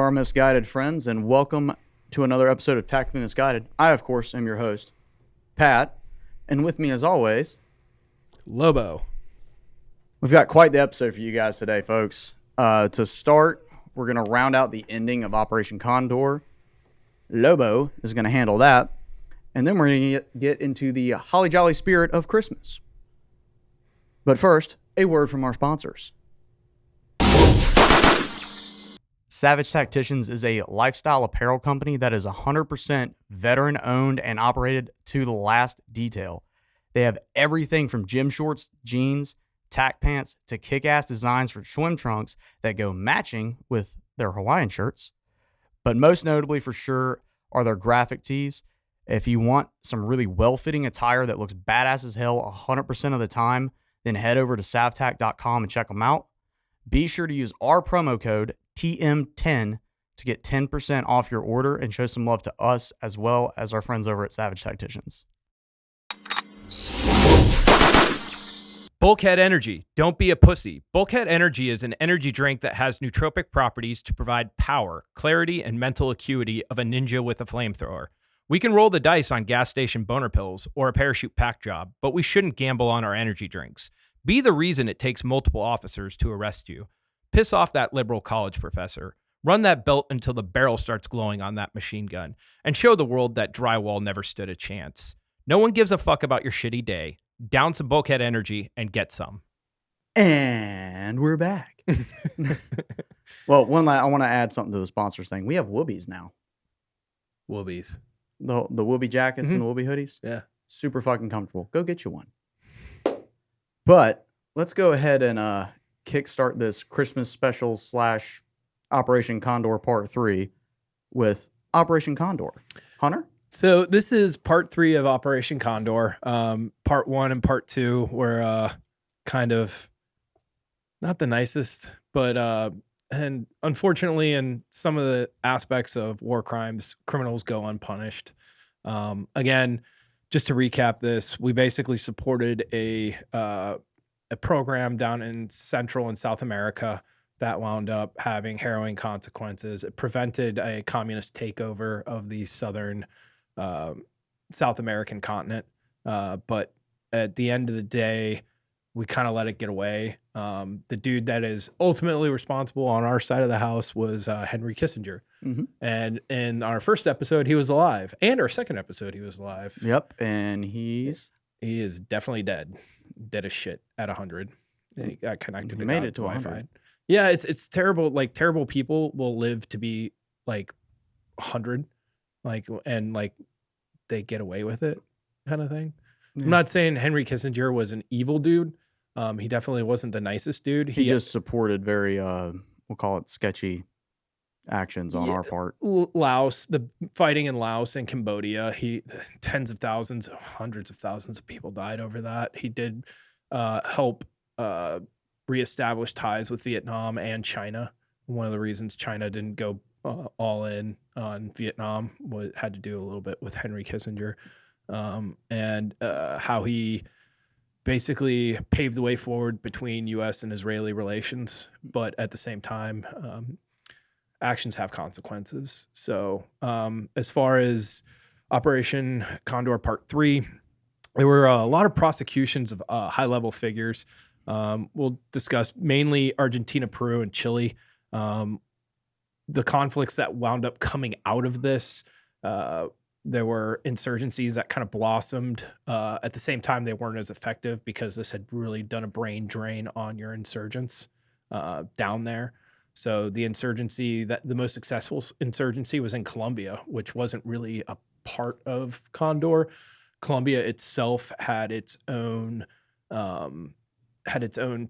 our Misguided friends, and welcome to another episode of Tactically Misguided. I, of course, am your host, Pat, and with me, as always, Lobo. We've got quite the episode for you guys today, folks. To start, we're going to round out the ending of Operation Condor. Lobo is going to handle that, and then we're going to get into the holly jolly spirit of Christmas. But first, a word from our sponsors. Savage Tacticians is a lifestyle apparel company that is 100% veteran owned and operated to the last detail. They have everything from gym shorts, jeans, tack pants to kick-ass designs for swim trunks that go matching with their Hawaiian shirts. But most notably for sure are their graphic tees. If you want some really well-fitting attire that looks badass as hell 100% of the time, then head over to savtac.com and check them out. Be sure to use our promo code TM10 to get 10% off your order and show some love to us as well as our friends over at Savage Tacticians. Bulkhead Energy. Don't be a pussy. Bulkhead Energy is an energy drink that has nootropic properties to provide power, clarity, and mental acuity of a ninja with a flamethrower. We can roll the dice on gas station boner pills or a parachute pack job, but we shouldn't gamble on our energy drinks. Be the reason it takes multiple officers to arrest you. Piss off that liberal college professor. Run that belt until the barrel starts glowing on that machine gun. And show the world that drywall never stood a chance. No one gives a fuck about your shitty day. Down some Bulkhead Energy and get some. And we're back. Well, I want to add something to the sponsors thing. We have Woobies now. Woobies. The Woobie jackets and the Woobie hoodies. Yeah. Super fucking comfortable. Go get you one. But let's go ahead and kickstart this Christmas special / Operation Condor Part 3 with Operation Condor. Hunter? So this is part 3 of Operation Condor. Part 1 and part 2 were kind of not the nicest, but and unfortunately in some of the aspects of war crimes, criminals go unpunished. Again, just to recap this, we basically supported a program down in Central and South America that wound up having harrowing consequences. It prevented a communist takeover of the southern South American continent. But at the end of the day, we kind of let it get away. The dude that is ultimately responsible on our side of the house was Henry Kissinger. Mm-hmm. And in our first episode, he was alive. And our second episode, he was alive. Yep. And he is definitely dead. Dead as shit at 100. He got connected to made it to Wi-Fi. 100. Yeah, it's terrible. Like, terrible people will live to be like 100. And they get away with it kind of thing. Yeah. I'm not saying Henry Kissinger was an evil dude. He definitely wasn't the nicest dude. He just supported very, we'll call it sketchy actions on our part. Laos, the fighting in Laos and Cambodia, tens of thousands, hundreds of thousands of people died over that. He did help reestablish ties with Vietnam and China. One of the reasons China didn't go all in on Vietnam had to do a little bit with Henry Kissinger, and how he basically paved the way forward between U.S. and Israeli relations. But at the same time, actions have consequences. So as far as Operation Condor Part 3, there were a lot of prosecutions of high-level figures. We'll discuss mainly Argentina, Peru, and Chile. The conflicts that wound up coming out of this, there were insurgencies that kind of blossomed. At the same time, they weren't as effective because this had really done a brain drain on your insurgents down there. So the most successful insurgency was in Colombia, which wasn't really a part of Condor. Colombia itself had its own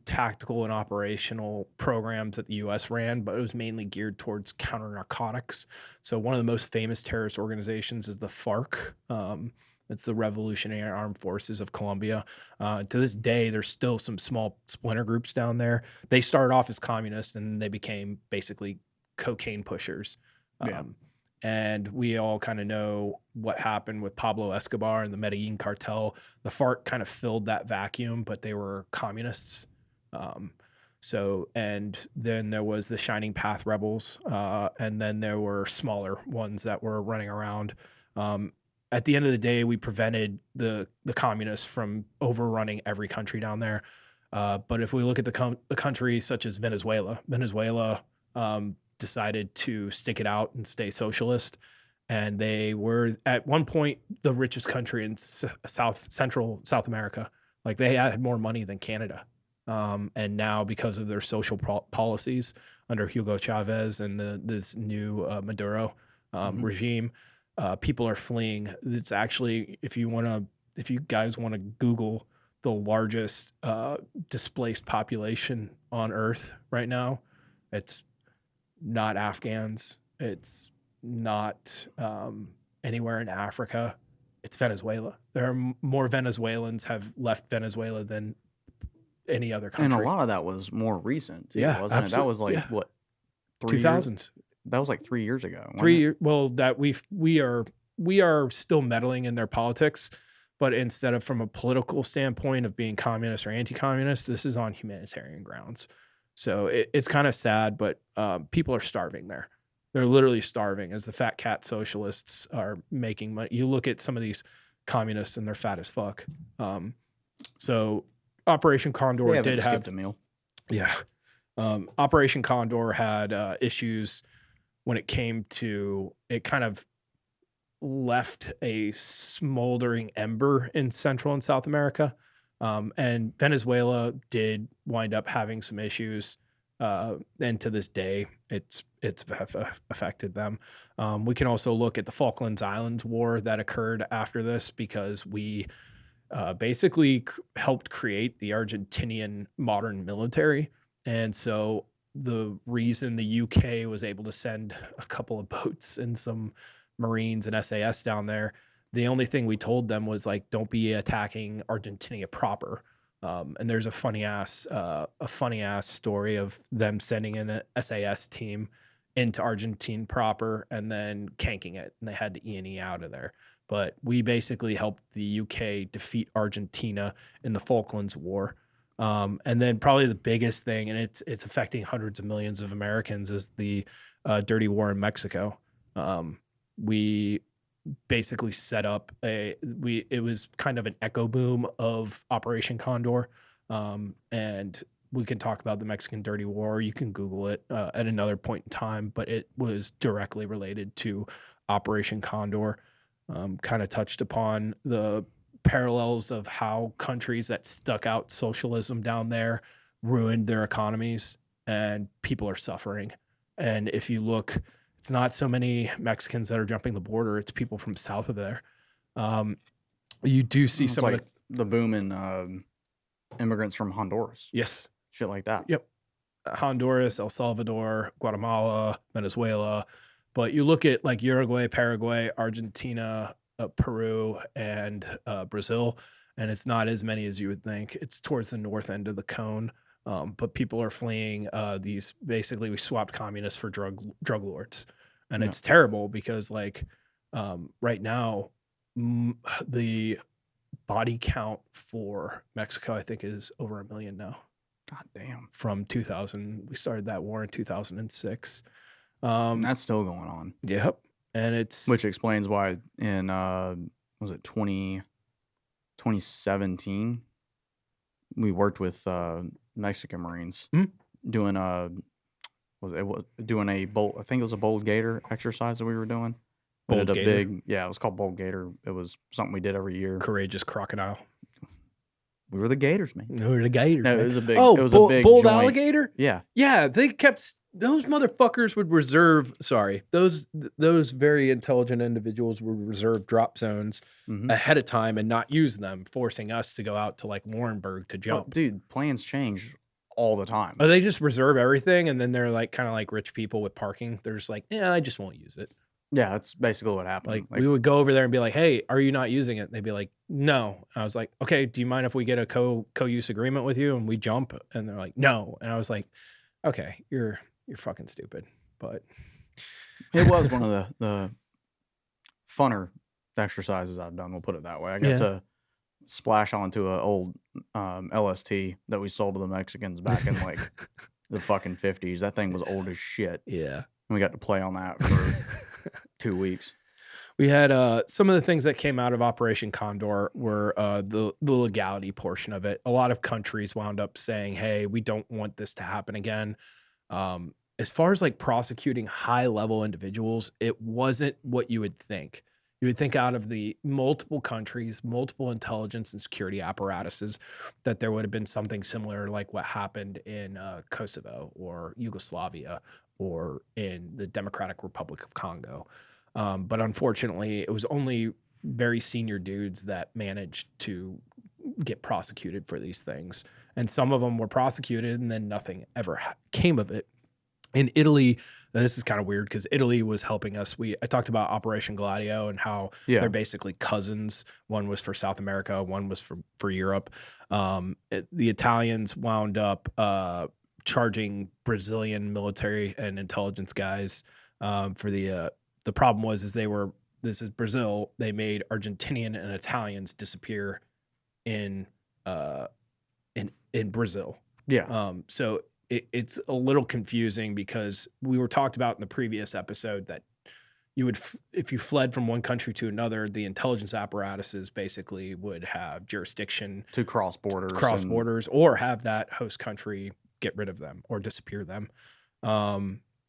tactical and operational programs that the U.S. ran, but it was mainly geared towards counter-narcotics. So one of the most famous terrorist organizations is the FARC. It's the Revolutionary Armed Forces of Colombia. To this day, there's still some small splinter groups down there. They started off as communists, and they became basically cocaine pushers. Yeah. And we all kind of know what happened with Pablo Escobar and the Medellin cartel. The FARC kind of filled that vacuum, but they were communists. So, and then there was the Shining Path rebels, and then there were smaller ones that were running around. Um, at the end of the day, we prevented the communists from overrunning every country down there. But if we look at the countries such as Venezuela decided to stick it out and stay socialist, and they were at one point the richest country in Central South America. Like they had more money than Canada. And now, because of their social policies under Hugo Chavez and this new Maduro regime, people are fleeing. It's actually, if you guys want to Google the largest displaced population on Earth right now, it's not Afghans. It's not anywhere in Africa. It's Venezuela. There are more Venezuelans have left Venezuela than any other country. And a lot of that was more recent, too, Yeah, wasn't it? That was like, yeah. what, 2000s. That was like 3 years ago. 3 years. Well, that we are still meddling in their politics, but instead of from a political standpoint of being communist or anti-communist, this is on humanitarian grounds. So it's kind of sad, but people are starving there. They're literally starving as the fat cat socialists are making money. You look at some of these communists and they're fat as fuck. So Operation Condor did have a meal. Yeah. Operation Condor had issues when it came to it kind of left a smoldering ember in Central and South America. And Venezuela did wind up having some issues. And to this day, it's affected them. We can also look at the Falklands Islands War that occurred after this, because we basically helped create the Argentinian modern military. And so the reason the UK was able to send a couple of boats and some Marines and SAS down there, the only thing we told them was like, don't be attacking Argentina proper. And there's a funny ass story of them sending in a SAS team into Argentine proper and then canking it, and they had to E&E out of there. But we basically helped the UK defeat Argentina in the Falklands War. And then probably the biggest thing, and it's affecting hundreds of millions of Americans, is the dirty war in Mexico. We basically set up it was kind of an echo boom of Operation Condor. And we can talk about the Mexican dirty war. You can Google it at another point in time, but it was directly related to Operation Condor. Kind of touched upon the parallels of how countries that stuck out socialism down there ruined their economies, and people are suffering. And if you look, it's not so many Mexicans that are jumping the border. It's people from south of there. You do see some like the boom in immigrants from Honduras. Yes. Shit like that. Yep. Honduras, El Salvador, Guatemala, Venezuela. But you look at like Uruguay, Paraguay, Argentina, Peru, and Brazil, and it's not as many as you would think. It's towards the north end of the cone. But people are fleeing these. Basically, we swapped communists for drug lords, and it's terrible because like right now, the body count for Mexico, I think, is over 1 million now. God damn. From 2000, we started that war in 2006. And that's still going on. Yep. And which explains why in was it 2017 we worked with Mexican Marines doing doing a bold, I think it was a bold gator exercise that we were doing. Bold gator? It was called bold gator. It was something we did every year. Courageous crocodile. We were the gators, man. We were the gators. No, man. It was a big. Oh, it was a big bold joint. Alligator. Yeah, yeah. They kept those motherfuckers would reserve. Sorry, those very intelligent individuals would reserve drop zones ahead of time and not use them, forcing us to go out to like Laurenburg to jump. Dude, plans change all the time. Oh, they just reserve everything, and then they're like kind of like rich people with parking. They're just like, yeah, I just won't use it. Yeah, that's basically what happened. Like we would go over there and be like, hey, are you not using it? They'd be like, no. I was like, okay, do you mind if we get a co-use agreement with you? And we jump, and they're like, no. And I was like, okay, you're fucking stupid. But it was one of the funner exercises I've done. We'll put it that way. I got to splash onto a old LST that we sold to the Mexicans back in like the fucking 50s. That thing was old as shit. Yeah. And we got to play on that for 2 weeks. We had some of the things that came out of Operation Condor were the legality portion of it. A lot of countries wound up saying, hey, we don't want this to happen again. As far as like prosecuting high level individuals, it wasn't what you would think. You would think out of the multiple countries, multiple intelligence and security apparatuses, that there would have been something similar like what happened in Kosovo or Yugoslavia or in the Democratic Republic of Congo. But unfortunately, it was only very senior dudes that managed to get prosecuted for these things. And some of them were prosecuted and then nothing ever came of it. In Italy, this is kind of weird because Italy was helping us. I talked about Operation Gladio and how they're basically cousins. One was for South America, one was for Europe. The Italians wound up charging Brazilian military and intelligence guys for the problem was this is Brazil. They made Argentinian and Italians disappear in Brazil. Yeah. So it's a little confusing because we were talked about in the previous episode that you would, if you fled from one country to another, the intelligence apparatuses basically would have jurisdiction to cross borders, or have that host country get rid of them or disappear them.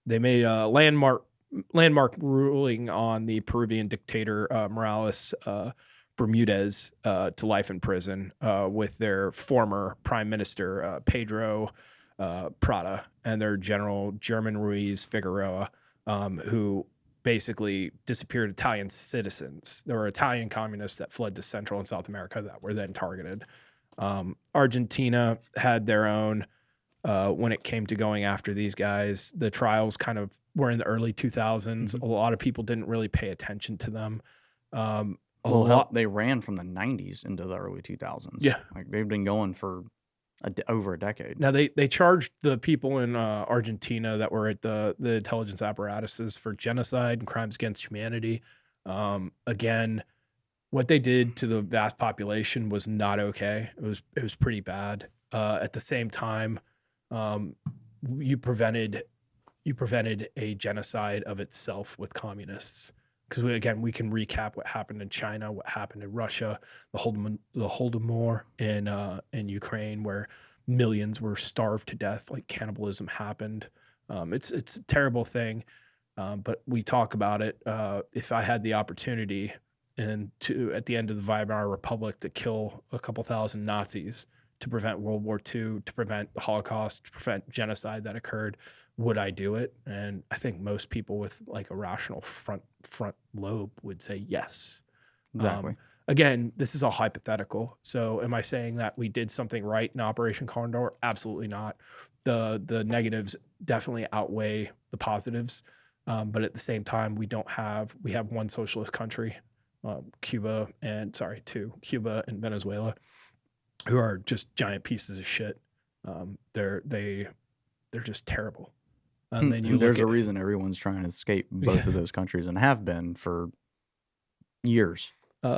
They made a landmark ruling on the Peruvian dictator Morales Bermudez to life in prison with their former prime minister Pedro Prada and their general German Ruiz Figueroa, who basically disappeared Italian citizens. There were Italian communists that fled to Central and South America that were then targeted. Argentina had their own when it came to going after these guys. The trials kind of were in the early 2000s. Mm-hmm. A lot of people didn't really pay attention to them. They ran from the 90s into the early 2000s. Yeah. Like they've been going for over a decade. Now they charged the people in Argentina that were at the intelligence apparatuses for genocide and crimes against humanity. Again, what they did to the vast population was not okay. It was pretty bad. At the same time, you prevented a genocide of itself with communists. Because we can recap what happened in China, what happened in Russia, the Holodomor in Ukraine, where millions were starved to death, like cannibalism happened. It's a terrible thing, but we talk about it. If I had the opportunity at the end of the Weimar Republic to kill a couple thousand Nazis to prevent World War II, to prevent the Holocaust, to prevent genocide that occurred, would I do it? And I think most people with like a rational front lobe would say yes. Exactly. Again, this is all hypothetical. So am I saying that we did something right in Operation Condor? Absolutely not. The negatives definitely outweigh the positives. But at the same time, we have one socialist country, Cuba and Venezuela, who are just giant pieces of shit. They're just terrible. And then there's a reason everyone's trying to escape both of those countries and have been for years.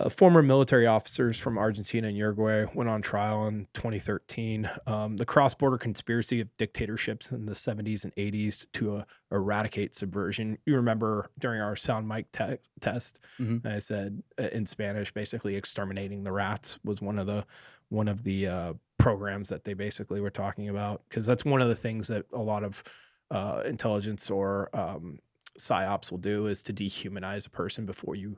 Former military officers from Argentina and Uruguay went on trial in 2013. The cross-border conspiracy of dictatorships in the 70s and 80s to eradicate subversion. You remember during our sound mic test, mm-hmm. I said in Spanish, basically exterminating the rats was one of the programs that they basically were talking about, because that's one of the things that a lot of intelligence or psyops will do, is to dehumanize a person before you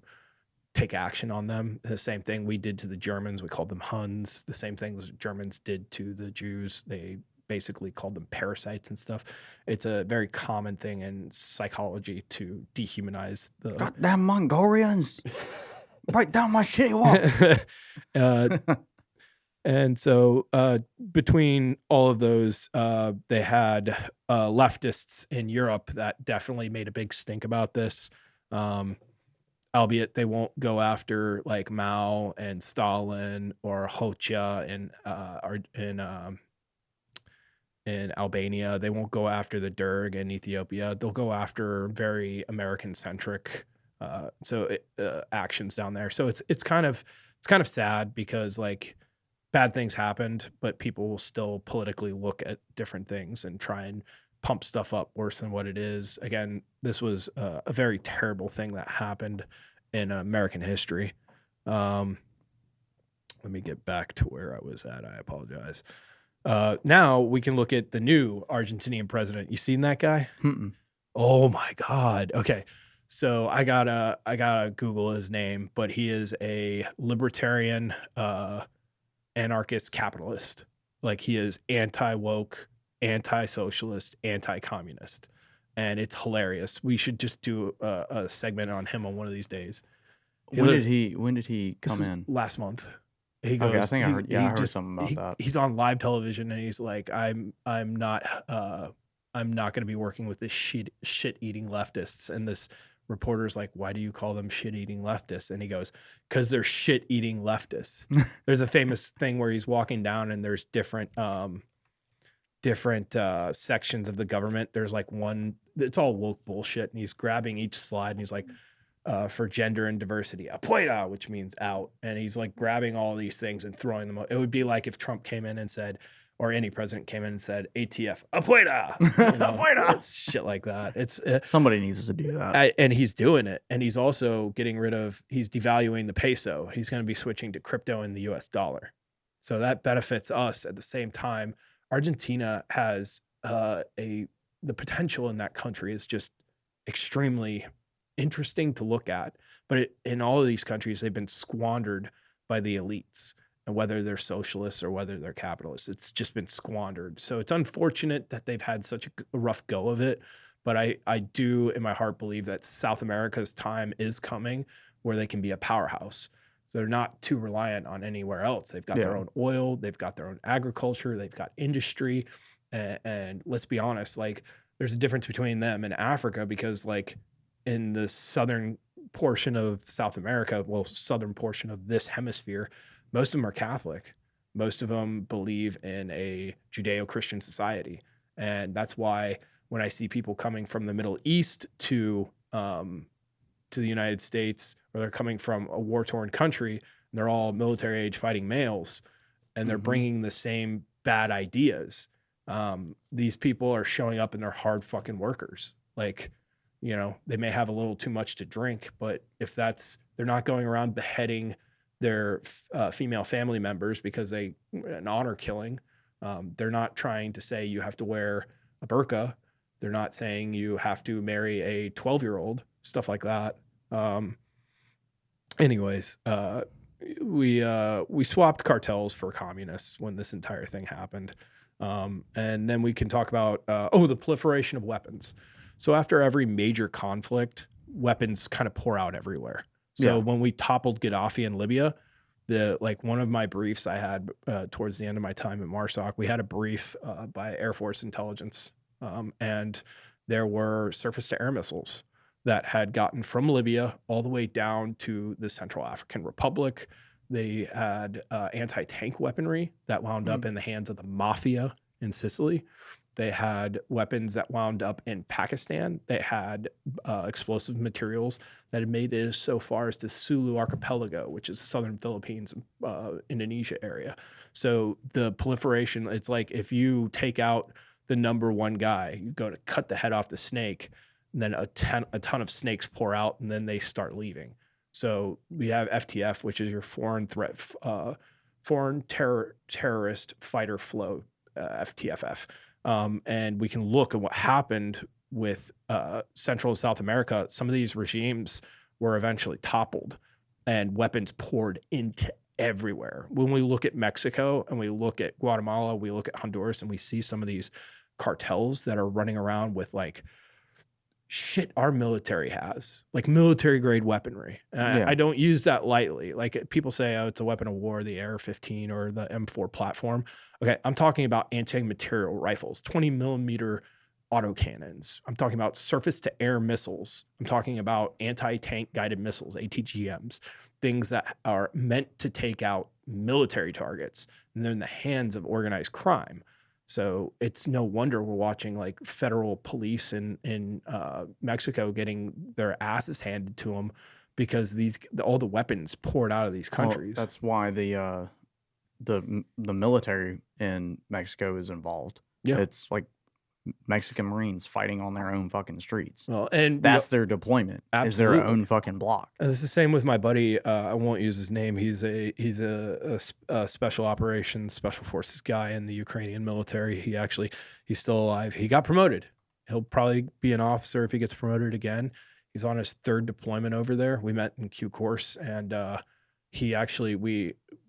take action on them. The same thing we did to the Germans. We called them Huns. The same things the Germans did to the Jews. They basically called them parasites and stuff. It's a very common thing in psychology to dehumanize the goddamn Mongolians. Break down my shitty wall. And so between all of those, they had leftists in Europe that definitely made a big stink about this. Albeit they won't go after like Mao and Stalin or Hoxha in Albania. They won't go after the Derg in Ethiopia. They'll go after very American-centric actions down there. So it's kind of it's kind of sad because like bad things happened, but people will still politically look at different things and try and pump stuff up worse than what it is. Again, this was a very terrible thing that happened in American history. Let me get back to where I was at. I apologize. Now we can look at the new Argentinian president. You seen that guy? Mm-mm. Oh my God. Okay. So I gotta Google his name, but he is a libertarian, anarchist capitalist. Like he is anti-woke, anti-socialist, anti-communist. And it's hilarious. We should just do a segment on him on one of these days. When did he come in? Last month. He Okay, I goes, think I heard. Yeah, I heard just, something about that. he's on live television and he's like, I'm not going to be working with this shit eating leftists. And this reporter's like, why do you call them shit eating leftists? And he goes, because they're shit eating leftists. There's a famous thing where he's walking down and there's different sections of the government. There's like one, it's all woke bullshit. And he's grabbing each slide and he's like, for gender and diversity, afuera, which means out. And he's like grabbing all these things and throwing them. It would be like if Trump came in and said, or any president came in and said, ATF, afuera, afuera, shit like that. It's somebody needs to do that. And he's doing it. And he's also he's devaluing the peso. He's going to be switching to crypto and the US dollar. So that benefits us at the same time. Argentina has the potential in that country is just extremely interesting to look at, but in all of these countries, they've been squandered by the elites, and whether they're socialists or whether they're capitalists, it's just been squandered. So it's unfortunate that they've had such a rough go of it, but I do in my heart believe that South America's time is coming where they can be a powerhouse. So they're not too reliant on anywhere else. They've got their own oil, they've got their own agriculture, they've got industry, and let's be honest, like there's a difference between them and Africa because like in the southern portion of South America, well, southern portion of this hemisphere, most of them are Catholic. Most of them believe in a Judeo-Christian society. And that's why when I see people coming from the Middle East to the United States, or they're coming from a war-torn country, and they're all military age fighting males, and they're bringing the same bad ideas. These people are showing up and they're hard fucking workers. Like, you know, they may have a little too much to drink, but if they're not going around beheading their female family members because an honor killing. They're not trying to say you have to wear a burqa. They're not saying you have to marry a 12-year-old, stuff like that. Anyways, we swapped cartels for communists when this entire thing happened. And then we can talk about, the proliferation of weapons. So after every major conflict, weapons kind of pour out everywhere. So when we toppled Gaddafi in Libya, one of my briefs I had towards the end of my time at MARSOC, we had a brief by Air Force Intelligence, and there were surface-to-air missiles that had gotten from Libya all the way down to the Central African Republic. They had anti-tank weaponry that wound up in the hands of the mafia in Sicily. They had weapons that wound up in Pakistan. They had explosive materials that had made it so far as to Sulu Archipelago, which is southern Philippines, Indonesia area. So the proliferation, it's like if you take out the number one guy, you go to cut the head off the snake, and then a ton of snakes pour out, and then they start leaving. So we have FTF, which is your foreign terrorist fighter float, FTFF. And we can look at what happened with Central and South America. Some of these regimes were eventually toppled and weapons poured into everywhere. When we look at Mexico and we look at Guatemala, we look at Honduras, and we see some of these cartels that are running around with like shit our military has, like military grade weaponry. And I don't use that lightly. Like people say, oh, it's a weapon of war, the AR-15 or the M4 platform. Okay, I'm talking about anti-material rifles, 20 millimeter autocannons. I'm talking about surface to air missiles. I'm talking about anti-tank guided missiles, ATGMs, things that are meant to take out military targets, and they're in the hands of organized crime. So it's no wonder we're watching like federal police in Mexico getting their asses handed to them because all the weapons poured out of these countries. Well, that's why the military in Mexico is involved. Yeah. It's like Mexican Marines fighting on their own fucking streets. Well, and That's their deployment. Is their Absolutely. own fucking block. And it's the same with my buddy. I won't use his name. He's a special operations, special forces guy in the Ukrainian military. He's still alive. He got promoted. He'll probably be an officer if he gets promoted again. He's on his 3rd deployment over there. We met in Q course, and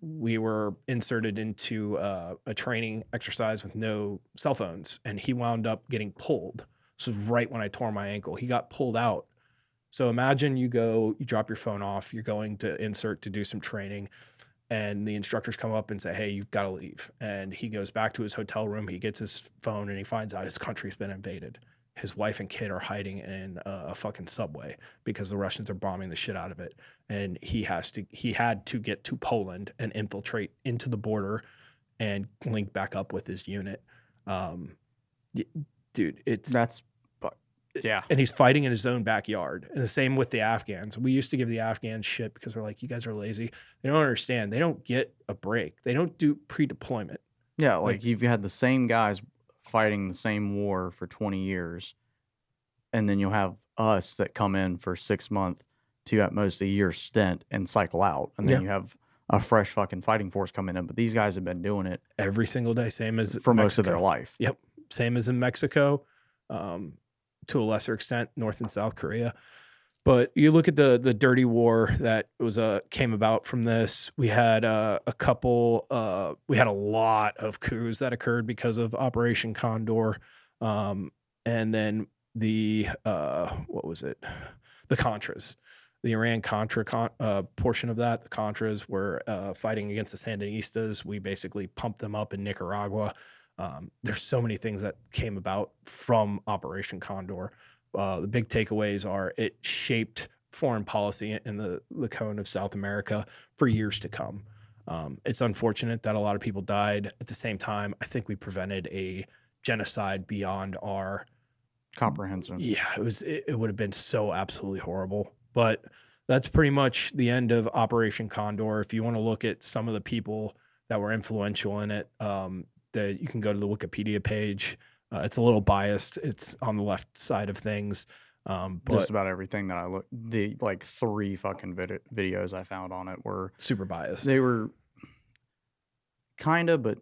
we were inserted into a training exercise with no cell phones, and he wound up getting pulled. This was right when I tore my ankle. He got pulled out. So imagine you drop your phone off, you're going to insert to do some training, and the instructors come up and say, hey, you've got to leave. And he goes back to his hotel room, he gets his phone, and he finds out his country's been invaded. His wife and kid are hiding in a fucking subway because the Russians are bombing the shit out of it. And he had to get to Poland and infiltrate into the border and link back up with his unit. Dude, yeah. And he's fighting in his own backyard. And the same with the Afghans. We used to give the Afghans shit because we're like, you guys are lazy. They don't understand. They don't get a break. They don't do pre-deployment. Yeah, like you've had the same guys fighting the same war for 20 years, and then you'll have us that come in for 6 months to at most a year stint and cycle out. And then you have a fresh fucking fighting force coming in. But these guys have been doing it every single day, same as for most of their life. Yep. Same as in Mexico. To a lesser extent, North and South Korea. But you look at the dirty war that came about from this. We had a lot of coups that occurred because of Operation Condor, and then what was it? The Contras, the Iran-Contra portion of that. The Contras were fighting against the Sandinistas. We basically pumped them up in Nicaragua. There's so many things that came about from Operation Condor. The big takeaways are it shaped foreign policy in the cone of South America for years to come. It's unfortunate that a lot of people died. At the same time, I think we prevented a genocide beyond our comprehension. Yeah, it would have been so absolutely horrible. But that's pretty much the end of Operation Condor. If you want to look at some of the people that were influential in it, that you can go to the Wikipedia page. It's a little biased. It's on the left side of things. But just about everything that I looked, the like 3 fucking videos I found on it were super biased. They were kind of, but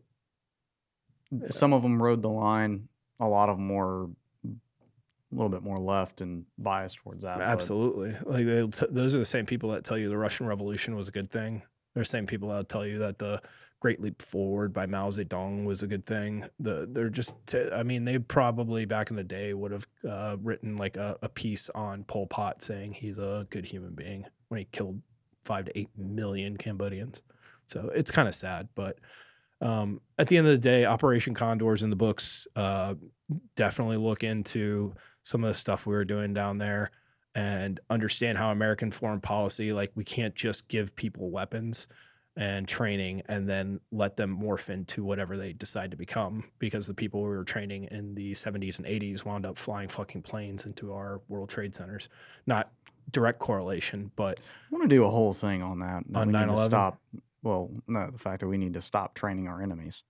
some of them rode the line. A lot of them were a little bit more left and biased towards that. Absolutely. Like those are the same people that tell you the Russian Revolution was a good thing. They're the same people that tell you that the Great Leap Forward by Mao Zedong was a good thing. They probably back in the day would have written like a piece on Pol Pot saying he's a good human being when he killed 5 to 8 million Cambodians. So it's kind of sad, but at the end of the day, Operation Condor's in the books. Definitely look into some of the stuff we were doing down there and understand how American foreign policy, like we can't just give people weapons and training and then let them morph into whatever they decide to become, because the people we were training in the 70s and 80s wound up flying fucking planes into our World Trade Centers. Not direct correlation, but I want to do a whole thing on that. On 9/11? The fact that we need to stop training our enemies.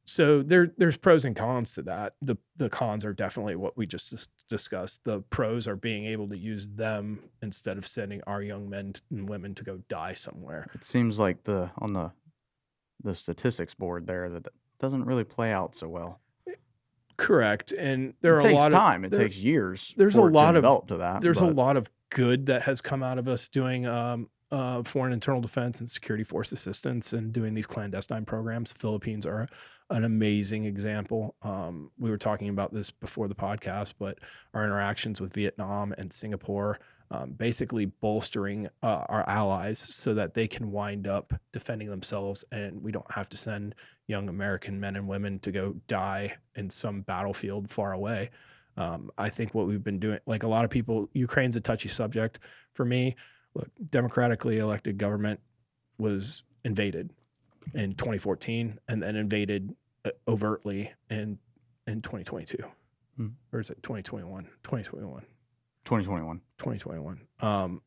So there's pros and cons to that. The cons are definitely what we just discussed. The pros are being able to use them instead of sending our young men and women to go die somewhere. It seems like on the statistics board there that doesn't really play out so well. Correct, and there it are takes a lot time. of it takes years. There's for a it lot to of develop to that. There's a lot of good that has come out of us doing foreign internal defense and security force assistance and doing these clandestine programs. Philippines are an amazing example. We were talking about this before the podcast, but our interactions with Vietnam and Singapore, basically bolstering our allies so that they can wind up defending themselves and we don't have to send young American men and women to go die in some battlefield far away. I think what we've been doing, like a lot of people, Ukraine's a touchy subject for me. Look, democratically elected government was invaded in 2014 and then invaded overtly in 2022. Or is it 2021? 2021. 2021. 2021.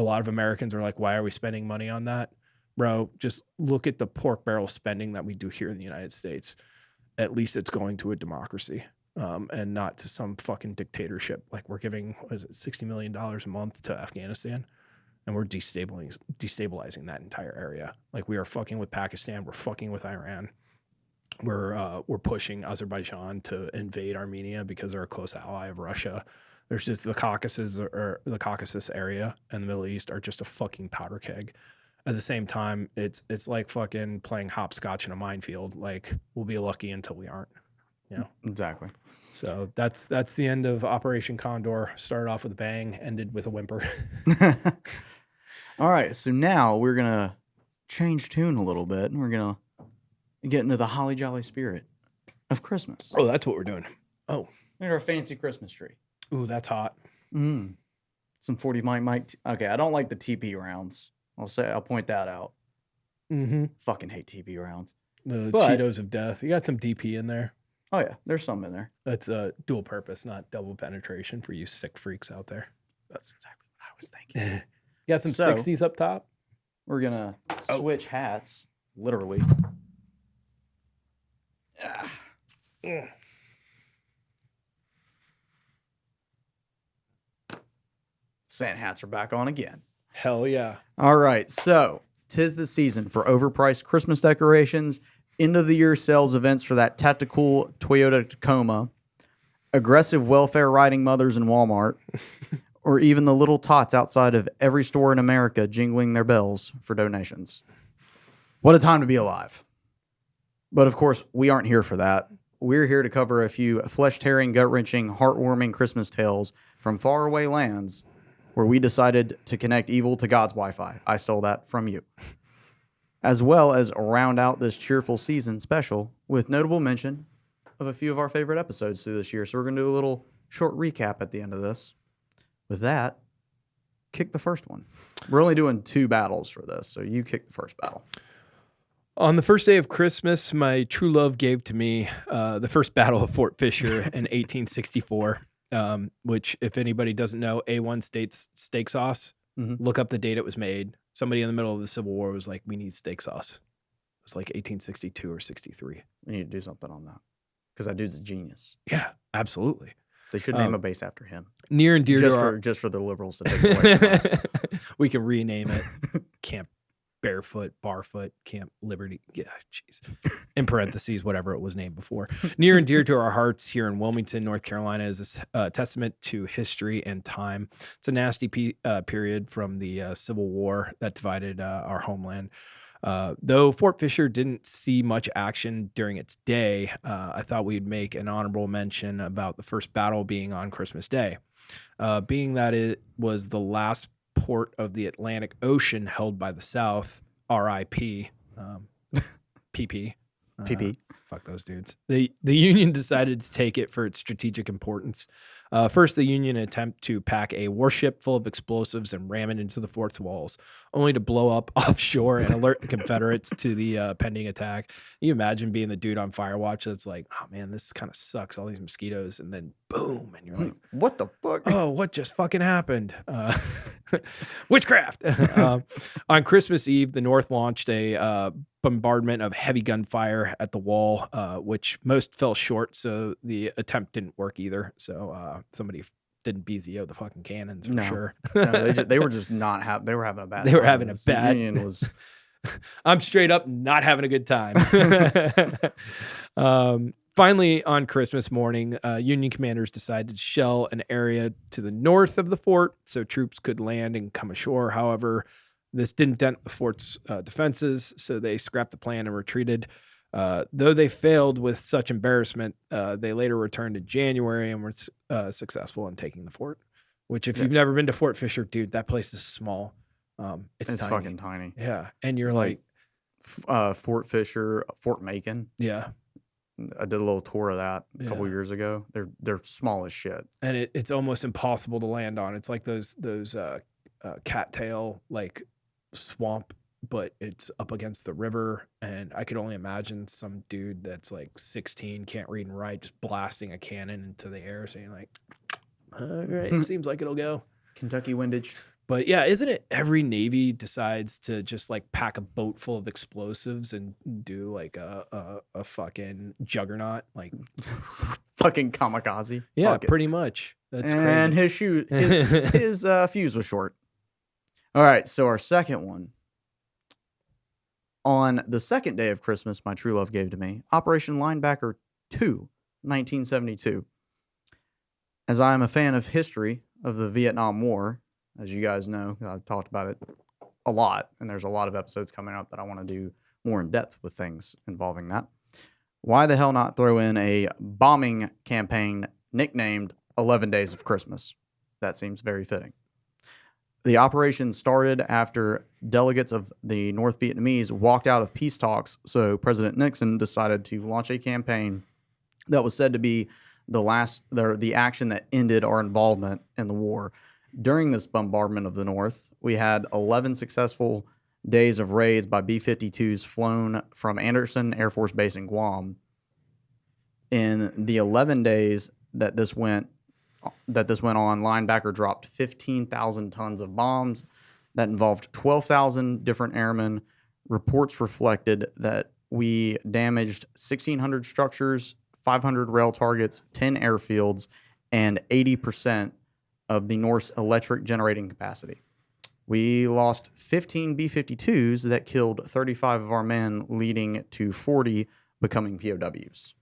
a lot of Americans are like, why are we spending money on that? Bro, just look at the pork barrel spending that we do here in the United States. At least it's going to a democracy, and not to some fucking dictatorship. Like we're giving, what is it, $60 million a month to Afghanistan, and we're destabilizing that entire area. Like we are fucking with Pakistan. We're fucking with Iran. We're pushing Azerbaijan to invade Armenia because they're a close ally of Russia. There's just the Caucasus or the Caucasus area and the Middle East are just a fucking powder keg. At the same time, it's like fucking playing hopscotch in a minefield. Like we'll be lucky until we aren't. You know? Exactly. So that's the end of Operation Condor. Started off with a bang, ended with a whimper. All right, so now we're gonna change tune a little bit, and we're gonna get into the holly jolly spirit of Christmas. Oh, that's what we're doing. Oh, Look at our fancy Christmas tree. ooh, that's hot. Some 40 Mike. Okay, I don't like the TP rounds. I'll point that out. Mm-hmm. Fucking hate TP rounds. The But- Cheetos of death. You got some DP in there. Oh yeah, there's some in there. That's dual purpose, not double penetration for you sick freaks out there. That's exactly what I was thinking. You got some So- 60s up top? We're gonna switch hats, literally. Ah. Santa hats are back on again. Hell yeah. All right, so 'tis the season for overpriced Christmas decorations, end of the year sales events for that tactical Toyota Tacoma, aggressive welfare riding mothers in Walmart, or even the little tots outside of every store in America jingling their bells for donations. What a time to be alive. But of course, we aren't here for that. We're here to cover a few flesh-tearing, gut-wrenching, heartwarming Christmas tales from faraway lands where we decided to connect evil to God's Wi-Fi. I stole that from you. As well as round out this cheerful season special with notable mention of a few of our favorite episodes through this year. So we're going to do a little short recap at the end of this. With that, kick the first one. We're only doing 2 battles for this, so you kick the first battle. On the first day of Christmas, my true love gave to me the first Battle of Fort Fisher in 1864, which, if anybody doesn't know, A1 states steak sauce. Mm-hmm. Look up the date it was made. Somebody in the middle of the Civil War was like, we need steak sauce. It was like 1862 or 63. We need to do something on that because that dude's a genius. Yeah, absolutely. They should name a base after him. Near and dear Just for the liberals to take away from us. We can rename it Camp Barefoot, Barfoot, Camp Liberty. Yeah, jeez. In parentheses, whatever it was named before. Near and dear to our hearts here in Wilmington, North Carolina, is a testament to history and time. It's a nasty period from the Civil War that divided our homeland. Though Fort Fisher didn't see much action during its day, I thought we'd make an honorable mention about the first battle being on Christmas Day. Being that it was the last port of the Atlantic Ocean held by the South, RIP, PP. PP. Fuck those dudes. The Union decided to take it for its strategic importance. First, the Union attempt to pack a warship full of explosives and ram it into the fort's walls, only to blow up offshore and alert the Confederates to the pending attack. Can you imagine being the dude on Firewatch that's like, oh man, this kind of sucks, all these mosquitoes, and then boom, and you're like, What the fuck? oh, what just fucking happened? Witchcraft. On Christmas Eve, the North launched a bombardment of heavy gunfire at the wall, which most fell short, so the attempt didn't work either. So somebody didn't BZO the fucking cannons for sure. No, they were just not they were having a bad They were time. having a The bad- Union was I'm straight up not having a good time. Finally, on Christmas morning, Union commanders decided to shell an area to the north of the fort so troops could land and come ashore. However, this didn't dent the fort's defenses, so they scrapped the plan and retreated. Though they failed with such embarrassment, they later returned in January and were successful in taking the fort. Which, if you've never been to Fort Fisher, dude, that place is small. It's tiny. fucking tiny. Yeah, and you're It's like, Fort Fisher, Fort Macon. yeah. I did a little tour of that a couple Yeah. years ago. They're small as shit. And it's almost impossible to land on. It's like those cattail like swamp, but it's up against the river. And I could only imagine some dude that's like 16, can't read and write, just blasting a cannon into the air, saying like, "All right, seems like it'll go." Kentucky windage. But yeah, isn't it every Navy decides to just like pack a boat full of explosives and do like a fucking juggernaut? Like, Fucking kamikaze. yeah, Fuck it. pretty much. That's And crazy. his fuse was short. All right, so our second one. On the second day of Christmas, my true love gave to me, Operation Linebacker 2, 1972. As I am a fan of history of the Vietnam War, as you guys know, I've talked about it a lot, and there's a lot of episodes coming up that I want to do more in depth with things involving that. Why the hell not throw in a bombing campaign nicknamed 11 Days of Christmas? That seems very fitting. The operation started after delegates of the North Vietnamese walked out of peace talks, so President Nixon decided to launch a campaign that was said to be the action that ended our involvement in the war. During this bombardment of the North, we had 11 successful days of raids by B-52s flown from Andersen Air Force Base in Guam. In the 11 days that this went on, Linebacker dropped 15,000 tons of bombs that involved 12,000 different airmen. Reports reflected that we damaged 1,600 structures, 500 rail targets, 10 airfields, and 80% of the North's electric generating capacity. We lost 15 B-52s that killed 35 of our men, leading to 40 becoming POWs.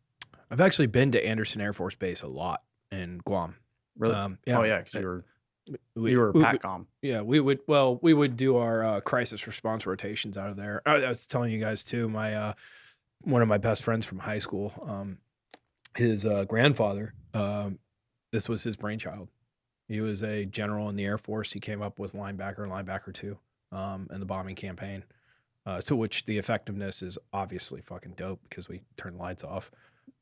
I've actually been to Andersen Air Force Base a lot in Guam. Really? Yeah. Oh, yeah, because you were PATCOM. Yeah, we would do our crisis response rotations out of there. I was telling you guys too, my one of my best friends from high school, his grandfather, this was his brainchild. He was a general in the Air Force. He came up with Linebacker and Linebacker 2 in the bombing campaign, to which the effectiveness is obviously fucking dope because we turned lights off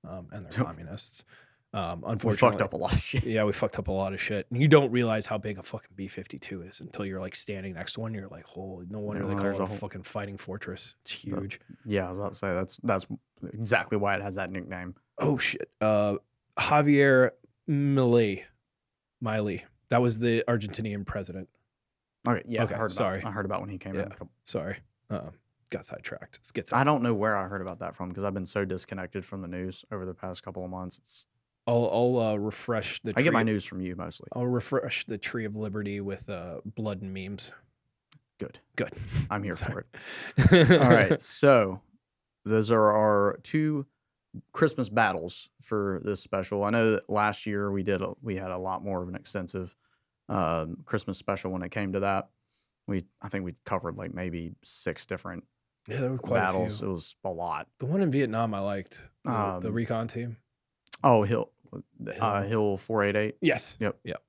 and they're communists. Unfortunately, we fucked up a lot of shit. Yeah, we fucked up a lot of shit. And you don't realize how big a fucking B-52 is until you're like standing next to one. You're like, holy, no wonder they call it a fucking fighting fortress. It's huge. Yeah, I was about to say that's exactly why it has that nickname. Oh shit. Javier Milei. That was the Argentinian president. Okay, yeah, okay, I heard about when he came in. Sorry. Got sidetracked. I don't know where I heard about that from because I've been so disconnected from the news over the past couple of months. I'll refresh the. I get my news from you mostly. I'll refresh the Tree of Liberty with blood and memes. Good. I'm here for it. All right, so those are our two Christmas battles for this special. I know that last year we had a lot more of an extensive Christmas special when it came to that. I think we covered like maybe 6 different there were quite battles. A few. It was a lot. The one in Vietnam I liked. The recon team. Oh, Hill 488. Yes. Yep. Yep.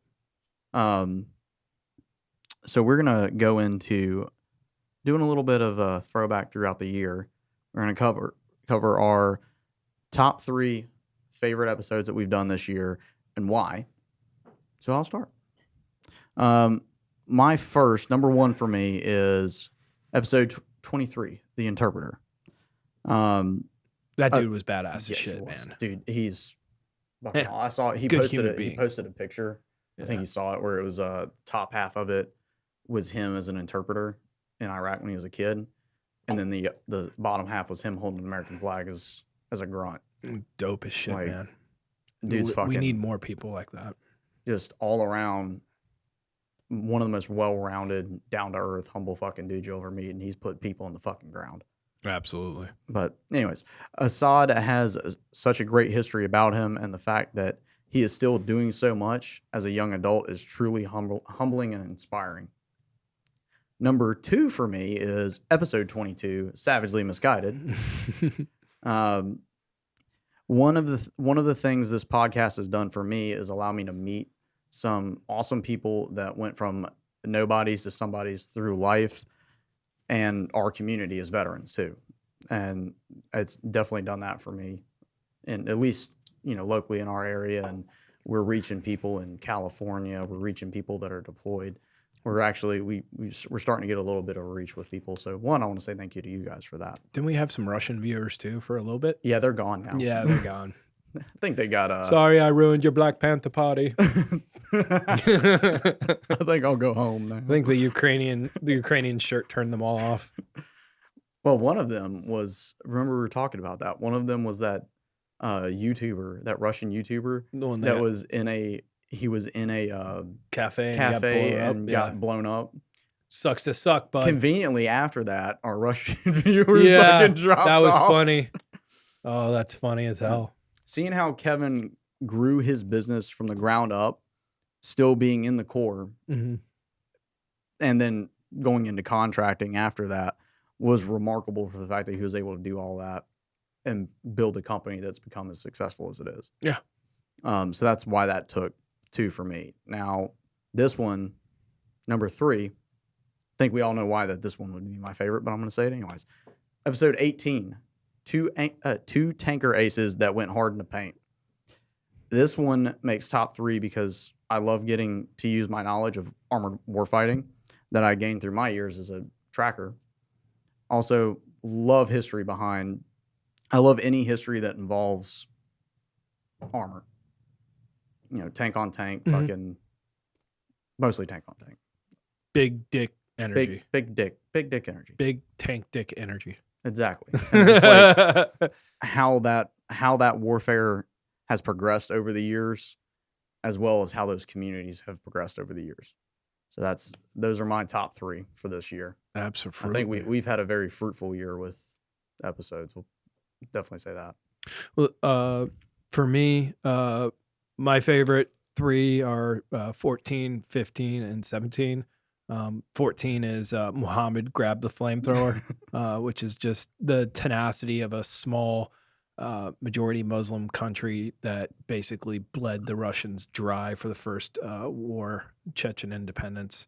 So we're gonna go into doing a little bit of a throwback throughout the year. We're gonna cover our top 3 favorite episodes that we've done this year and why. So I'll start. My first, number 1 for me is episode 23, The Interpreter. That dude was badass as shit, man. Dude, he's fucking I saw he posted a picture. Yeah. I think he saw it where it was top half of it was him as an interpreter in Iraq when he was a kid. And then the bottom half was him holding an American flag as a grunt. Dope as shit, man. Dude's fucking. We need more people like that. Just all around, one of the most well-rounded, down-to-earth, humble fucking dudes you'll ever meet, and he's put people on the fucking ground. Absolutely. But anyways, Assad has such a great history about him, and the fact that he is still doing so much as a young adult is truly humbling and inspiring. Number 2 for me is episode 22, Savagely Misguided. One of the things this podcast has done for me is allow me to meet some awesome people that went from nobodies to somebodies through life, and our community as veterans too. And it's definitely done that for me, and at least locally in our area. And we're reaching people in California. We're reaching people that are deployed. We're actually we're starting to get a little bit of reach with people. So one, I want to say thank you to you guys for that. Didn't we have some Russian viewers too for a little bit? Yeah, they're gone now. Yeah, they're gone. I think they got Sorry, I ruined your Black Panther party. I think I'll go home now. I think the Ukrainian shirt turned them all off. Well, one of them was, remember we were talking about that. One of them was that YouTuber, that Russian YouTuber The one that was in a cafe and got blown up. Sucks to suck, bud. Conveniently after that, our Russian viewers Yeah, fucking dropped that was off. funny. Oh, that's funny as hell. Seeing how Kevin grew his business from the ground up, still being in the core, Mhm. and then going into contracting after that was remarkable for the fact that he was able to do all that and build a company that's become as successful as it is. Yeah. So that's why that took 2 for me. Now, this one, number 3, I think we all know why that this one would be my favorite, but I'm going to say it anyways. Episode 18, two tanker aces that went hard in the paint. This one makes top 3 because I love getting to use my knowledge of armored warfighting that I gained through my years as a tracker. Also, love history behind. I love any history that involves armor. You know, tank on tank, fucking mostly tank on tank. Big dick energy. Big dick energy. Big tank dick energy. Exactly. And just like how that warfare has progressed over the years, as well as how those communities have progressed over the years. So those are my top 3 for this year. Absolutely. I think we've had a very fruitful year with episodes. We'll definitely say that. Well, for me, my favorite 3 are 14, 15, and 17. 14 is Muhammad grabbed the flamethrower, which is just the tenacity of a small majority Muslim country that basically bled the Russians dry for the first war, Chechen independence.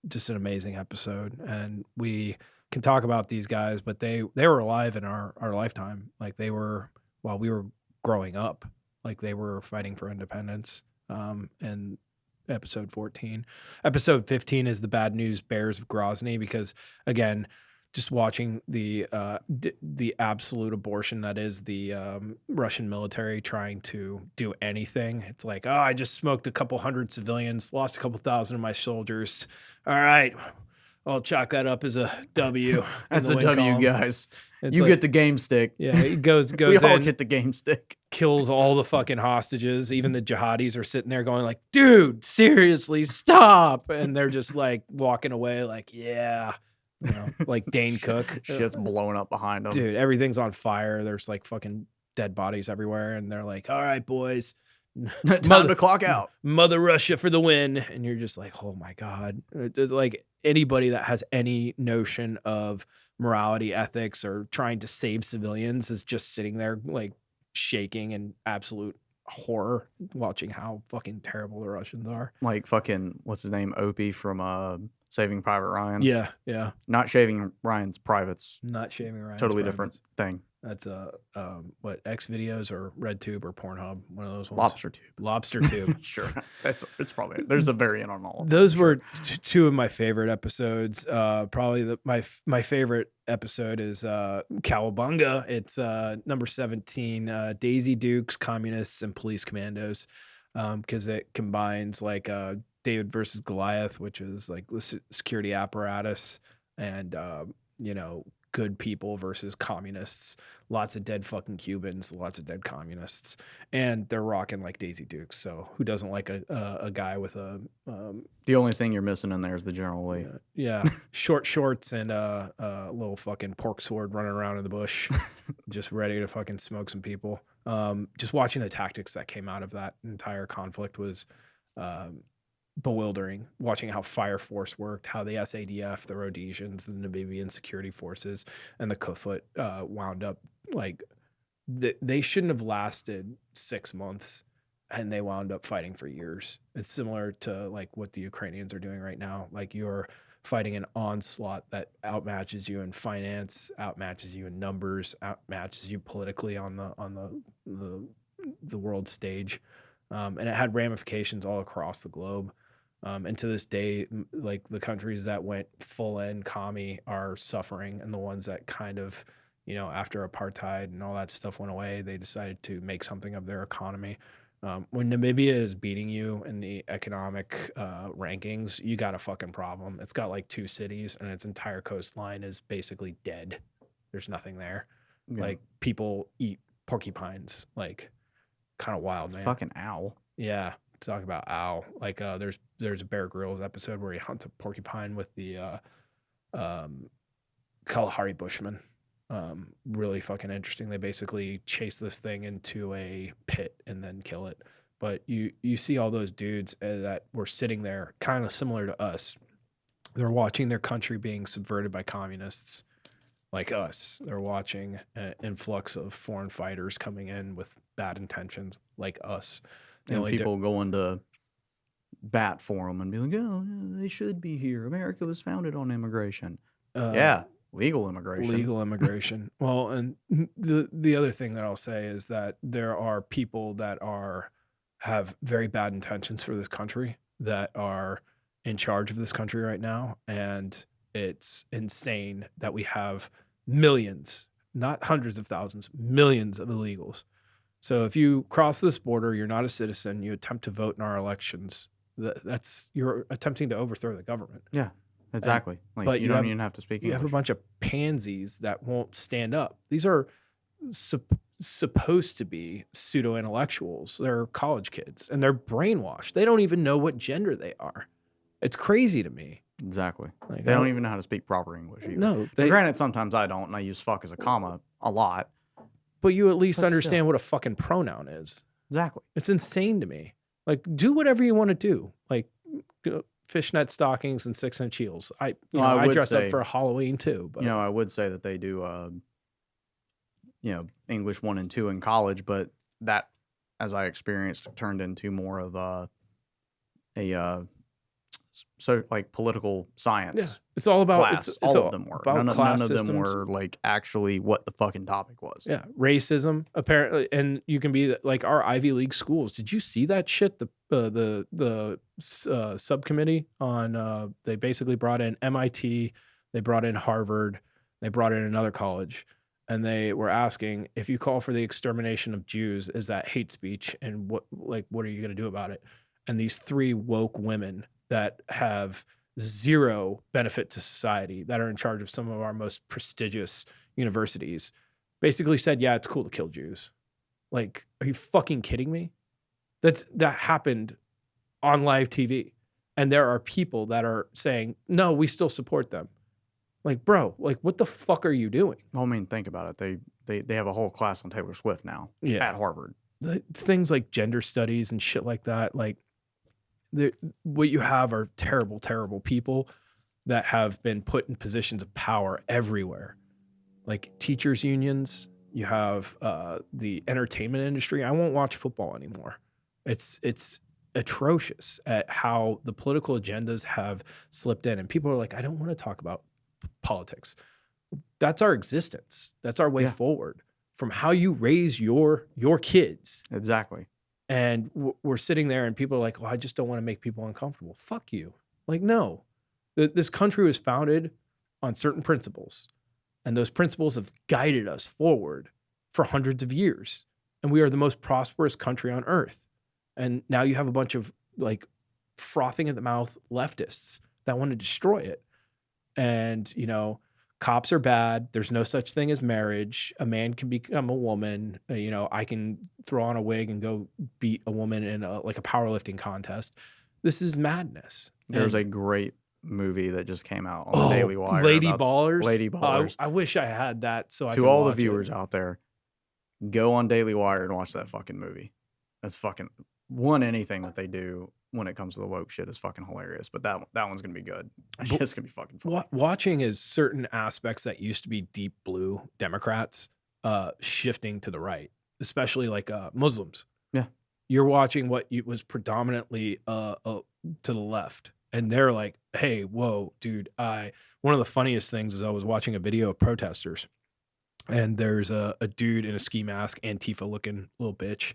Just an amazing episode. And we can talk about these guys, but they were alive in our lifetime. Like they were, while we were growing up, like they were fighting for independence. And episode 14. Episode 15 is the Bad News Bears of Grozny, because again, just watching the absolute abortion that is the Russian military trying to do anything. It's like, oh, I just smoked a couple hundred civilians, lost a couple thousand of my soldiers. All right, I'll chalk that up as a W. That's a W, column. guys. It's you like, get the game stick. Yeah, it goes we all in, get the game stick. kills all the fucking hostages. Even the jihadis are sitting there going like, dude, seriously, stop. And they're just like walking away like, yeah. You know, like Dane Cook. Shit's blowing up behind them. Dude, everything's on fire. There's like fucking dead bodies everywhere. And they're like, all right, boys. Time to clock out. Mother Russia for the win. And you're just like, oh my God. It's like anybody that has any notion of morality, ethics, or trying to save civilians is just sitting there like shaking in absolute horror watching how fucking terrible the Russians are. Like fucking, what's his name? Opie from Saving Private Ryan. Yeah, yeah. Not Shaving Ryan's Privates. Not Shaving Ryan's Totally Privates. different thing. That's what, X videos or RedTube or Pornhub, one of those ones. Lobster Tube. Lobster Tube. Sure, it's probably there's a variant on all of them. Those were 2 of my favorite episodes. Probably my favorite episode is Cowabunga. It's number 17, Daisy Dukes, Communists, and Police Commandos, because it combines like David versus Goliath, which is like the security apparatus, and you know, good people versus communists. Lots of dead fucking Cubans, lots of dead communists, and they're rocking like Daisy Dukes. So who doesn't like a guy with a the only thing you're missing in there is the General Lee. Yeah, short shorts and a little fucking pork sword running around in the bush, just ready to fucking smoke some people. Just watching the tactics that came out of that entire conflict was bewildering. Watching how Fire Force worked, how the SADF, the Rhodesians, the Namibian security forces, and the Kufut wound up like they shouldn't have lasted 6 months, and they wound up fighting for years. It's similar to like what the Ukrainians are doing right now. Like you're fighting an onslaught that outmatches you in finance, outmatches you in numbers, outmatches you politically on the world stage, and it had ramifications all across the globe. And to this day, like the countries that went full in commie are suffering, and the ones that kind of after apartheid and all that stuff went away, they decided to make something of their economy. When Namibia is beating you in the economic rankings, you got a fucking problem. It's got like 2 cities and its entire coastline is basically dead. There's nothing there. Yeah. Like people eat porcupines, like kind of wild, man. Fucking owl. Yeah, talk about owl. Like there's a Bear Grylls episode where he hunts a porcupine with the Kalahari Bushman. Really fucking interesting. They basically chase this thing into a pit and then kill it. But you see all those dudes that were sitting there, kind of similar to us. They're watching their country being subverted by communists, like us. They're watching an influx of foreign fighters coming in with bad intentions, like us. And people going to bat for them and be like, oh, they should be here. America was founded on immigration. Yeah, legal immigration. Legal immigration. Well, and the other thing that I'll say is that there are people that have very bad intentions for this country that are in charge of this country right now. And it's insane that we have millions, not hundreds of thousands, millions of illegals. So if you cross this border, you're not a citizen, you attempt to vote in our elections, you're attempting to overthrow the government. Yeah, exactly. But you don't even have to speak English. You have a bunch of pansies that won't stand up. These are supposed to be pseudo-intellectuals. They're college kids, and they're brainwashed. They don't even know what gender they are. It's crazy to me. Exactly. They don't even know how to speak proper English either. No. Granted, sometimes I don't, and I use fuck as a comma a lot. But you at least understand what a fucking pronoun is. Exactly. It's insane to me. Like, do whatever you want to do. Like, fishnet stockings and 6-inch heels. I dress up for Halloween too. But I would say that they do, English 1 and 2 in college, but that, as I experienced, turned into more of like political science. Yeah, it's all about class. It's all of them were. None of them were like actually what the fucking topic was. Yeah, racism apparently, and you can be like our Ivy League schools. Did you see that shit? The subcommittee on they basically brought in MIT, they brought in Harvard, they brought in another college, and they were asking, if you call for the extermination of Jews, is that hate speech, and what are you going to do about it? And these 3 woke women that have zero benefit to society, that are in charge of some of our most prestigious universities, basically said, yeah, it's cool to kill Jews. Like, are you fucking kidding me? That happened on live TV. And there are people that are saying, no, we still support them. Like, bro, like, what the fuck are you doing? Well, I mean, think about it. They have a whole class on Taylor Swift now at Harvard. Things like gender studies and shit like that, like, what you have are terrible, terrible people that have been put in positions of power everywhere. Like teachers' unions, you have the entertainment industry. I won't watch football anymore. It's atrocious at how the political agendas have slipped in. And people are like, I don't want to talk about politics. That's our existence. That's our way forward from how you raise your kids. Exactly. And we're sitting there and people are like, well, I just don't want to make people uncomfortable. Fuck you. Like, no. This country was founded on certain principles. And those principles have guided us forward for hundreds of years. And we are the most prosperous country on earth. And now you have a bunch of like frothing at the mouth leftists that want to destroy it. And, cops are bad. There's no such thing as marriage. A man can become a woman. I can throw on a wig and go beat a woman in a powerlifting contest. This is madness. There's a great movie that just came out on the Daily Wire. Lady Ballers. Lady Ballers. I wish I had that. So I to all the viewers out there, go on Daily Wire and watch that fucking movie. That's fucking anything that they do when it comes to the woke shit is fucking hilarious. But that one's gonna be good. It's just gonna be fucking fun. Watching is certain aspects that used to be deep blue Democrats shifting to the right, especially like Muslims. Yeah, you're watching what was predominantly to the left, and they're like, "Hey, whoa, dude!" One of the funniest things is I was watching a video of protesters, and there's a dude in a ski mask, Antifa looking little bitch,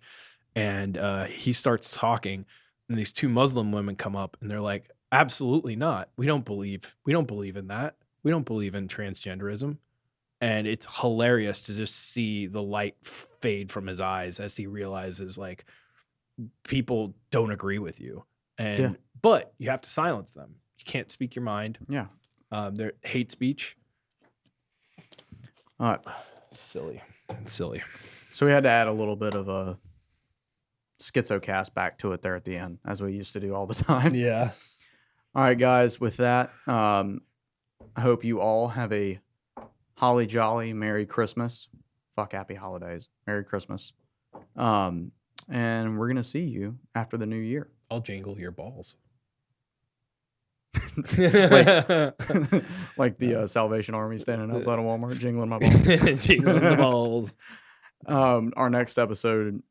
and he starts talking. And these 2 Muslim women come up and they're like, absolutely not. We don't believe in that. We don't believe in transgenderism. And it's hilarious to just see the light fade from his eyes as he realizes like people don't agree with you. And but you have to silence them. You can't speak your mind. Yeah. They're hate speech. All right. Silly. So we had to add a little bit of a schizocast back to it there at the end, as we used to do all the time. Yeah. All right, guys. With that, I hope you all have a holly jolly Merry Christmas. Fuck Happy Holidays. Merry Christmas. And we're gonna see you after the new year. I'll jingle your balls. like the Salvation Army standing outside of Walmart jingling my balls. Jingling the balls. Our next episode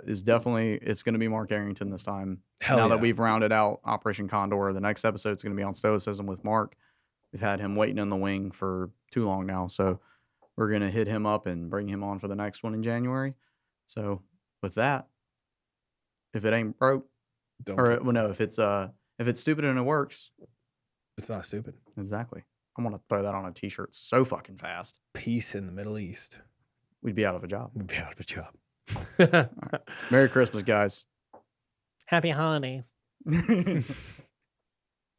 is definitely, it's going to be Mark Arrington this time. That we've rounded out Operation Condor, the next episode is going to be on Stoicism with Mark. We've had him waiting in the wing for too long now, so we're going to hit him up and bring him on for the next one in January. So with that, if it ain't broke, if it's stupid and it works, it's not stupid. Exactly. I'm going to throw that on a t-shirt so fucking fast. Peace in the Middle East. We'd be out of a job. Right. Merry Christmas, guys. Happy holidays.